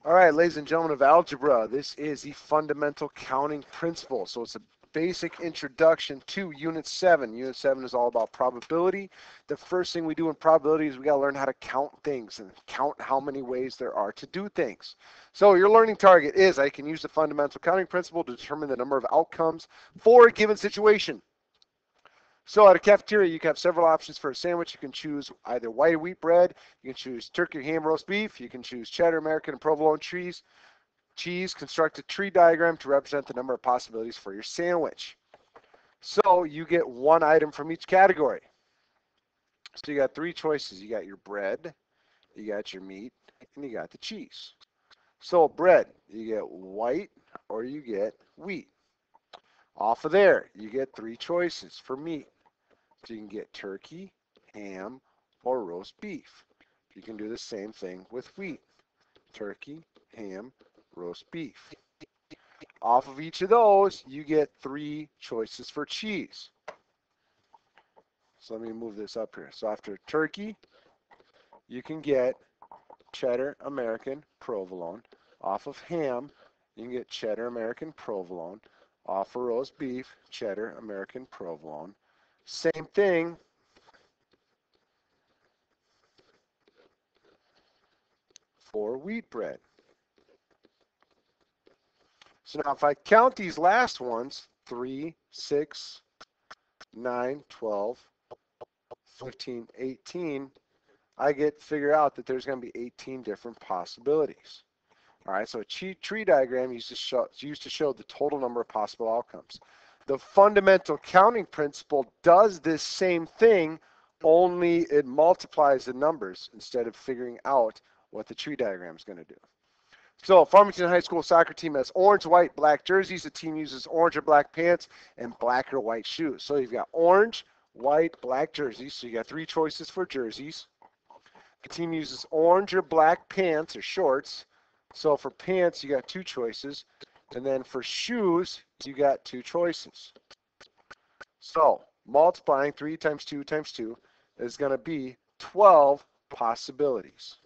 All right, ladies and gentlemen of algebra, this is the fundamental counting principle. So it's a basic introduction to Unit 7. Unit 7 is all about probability. The first thing we do in probability is we got to learn how to count things and count how many ways there are to do things. So your learning target is I can use the fundamental counting principle to determine the number of outcomes for a given situation. So at a cafeteria, you can have several options for a sandwich. You can choose either white wheat bread, you can choose turkey, ham, roast beef, you can choose cheddar, American, and provolone cheese. Construct a tree diagram to represent the number of possibilities for your sandwich. So you get one item from each category. So you got three choices. You got your bread, you got your meat, and you got the cheese. So bread, you get white or you get wheat. Off of there, you get three choices for meat. So you can get turkey, ham, or roast beef. You can do the same thing with wheat. Turkey, ham, roast beef. Off of each of those, you get three choices for cheese. So let me move this up here. So after turkey, you can get cheddar, American, provolone. Off of ham, you can get cheddar, American, provolone. Off of roast beef, cheddar, American, provolone. Same thing for wheat bread. So now if I count these last ones, 3, 6, 9, 12, 15, 18, I get to figure out that there's going to be 18 different possibilities. All right, so a tree diagram is used to show the total number of possible outcomes. The fundamental counting principle does this same thing, only it multiplies the numbers instead of figuring out what the tree diagram is going to do. So Farmington High School soccer team has orange, white, black jerseys. The team uses orange or black pants and black or white shoes. So you've got orange, white, black jerseys. So you got three choices for jerseys. The team uses orange or black pants or shorts. So for pants, you got two choices. And then for shoes, you got two choices. So multiplying 3 times 2 times 2 is going to be 12 possibilities.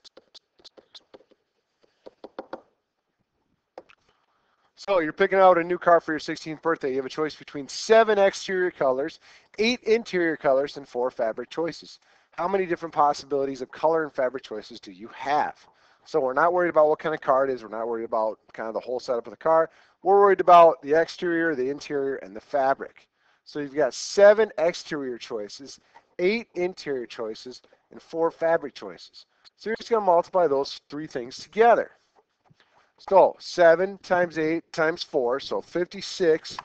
So you're picking out a new car for your 16th birthday. You have a choice between 7 exterior colors, 8 interior colors, and 4 fabric choices. How many different possibilities of color and fabric choices do you have? So we're not worried about what kind of car it is. We're not worried about kind of the whole setup of the car. We're worried about the exterior, the interior, and the fabric. So you've got 7 exterior choices, 8 interior choices, and 4 fabric choices. So you're just going to multiply those three things together. So 7 times 8 times 4, so 56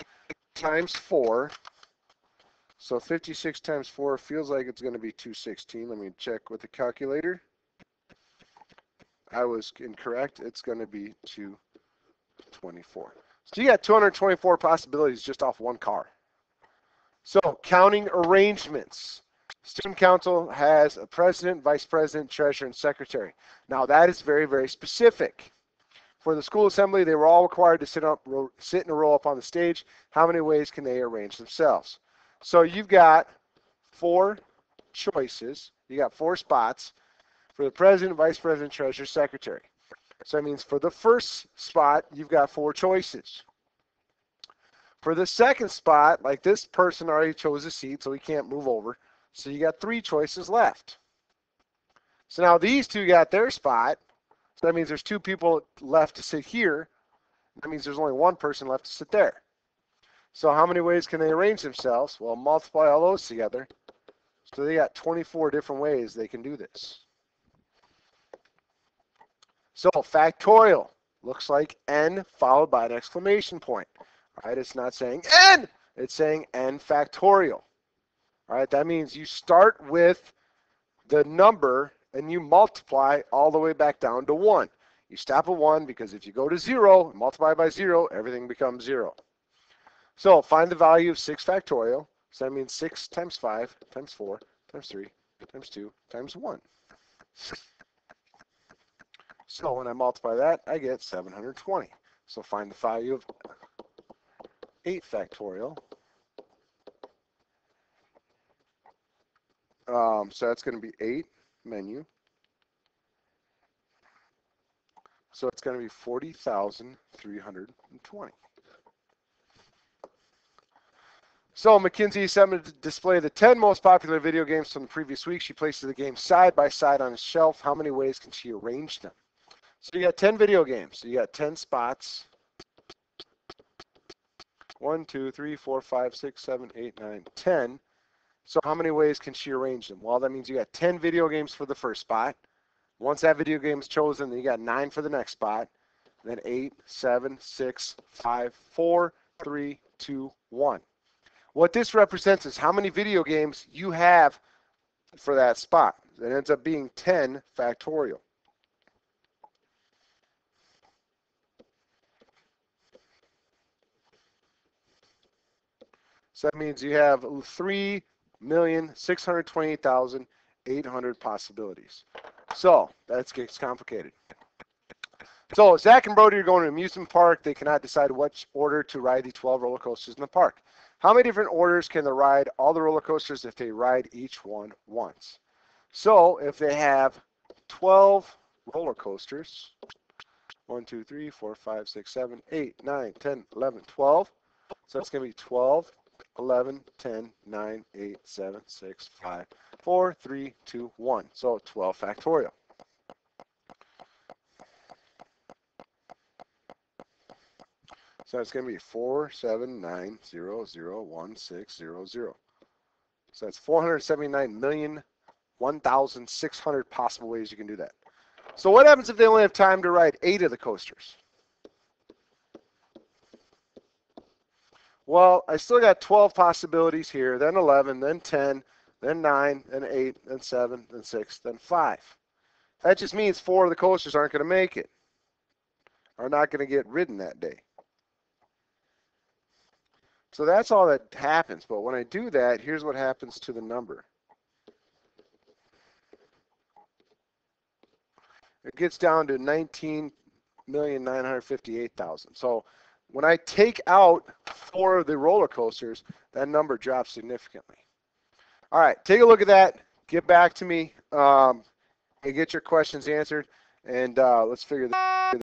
times 4. So 56 times 4 feels like it's going to be 216. Let me check with the calculator. I was incorrect. It's going to be 224. So you got 224 possibilities just off one car. So counting arrangements. Student council has a president, vice president, treasurer, and secretary. Now that is very, very specific. For the school assembly, they were all required to sit in a row up on the stage. How many ways can they arrange themselves? So you've got 4 choices. You got 4 spots for the president, vice president, treasurer, secretary. So that means for the first spot, you've got 4 choices. For the second spot, like this person already chose a seat, so he can't move over. So you got 3 choices left. So now these two got their spot. So that means there's 2 people left to sit here. That means there's only 1 person left to sit there. So how many ways can they arrange themselves? Well, multiply all those together. So they got 24 different ways they can do this. So factorial looks like n followed by an exclamation point. All right, it's not saying n, it's saying n factorial. All right, that means you start with the number and you multiply all the way back down to 1. You stop at 1 because if you go to 0 and multiply by 0, everything becomes 0. So find the value of 6 factorial. So that means 6 times 5 times 4 times 3 times 2 times 1. So when I multiply that, I get 720. So find the value of 8 factorial. So that's going to be 8 menu. So it's going to be 40,320. So McKinsey is set to display the 10 most popular video games from the previous week. She places the games side by side on a shelf. How many ways can she arrange them? So you got 10 video games. So you got 10 spots. 1, 2, 3, 4, 5, 6, 7, 8, 9, 10. So how many ways can she arrange them? Well, that means you got 10 video games for the first spot. Once that video game is chosen, then you got 9 for the next spot. Then 8, 7, 6, 5, 4, 3, 2, 1. What this represents is how many video games you have for that spot. It ends up being 10 factorial. So that means you have 3,628,800 possibilities. So that gets complicated. So Zach and Brody are going to an amusement park. They cannot decide which order to ride the 12 roller coasters in the park. How many different orders can they ride all the roller coasters if they ride each one once? So if they have 12 roller coasters, 1, 2, 3, 4, 5, 6, 7, 8, 9, 10, 11, 12. So it's going to be 12, 11, 10, 9, 8, 7, 6, 5, 4, 3, 2, 1. So 12 factorial. So it's going to be 479001600. So that's 479,001,600 possible ways you can do that. So what happens if they only have time to ride 8 of the coasters? Well, I still got 12 possibilities here, then 11, then 10, then 9, then 8, then 7, then 6, then 5. That just means 4 of the coasters aren't going to make it, are not going to get ridden that day. So that's all that happens. But when I do that, here's what happens to the number. It gets down to 19,958,000. So when I take out 4 of the roller coasters, that number drops significantly. All right, take a look at that. Get back to me and get your questions answered, and let's figure this out.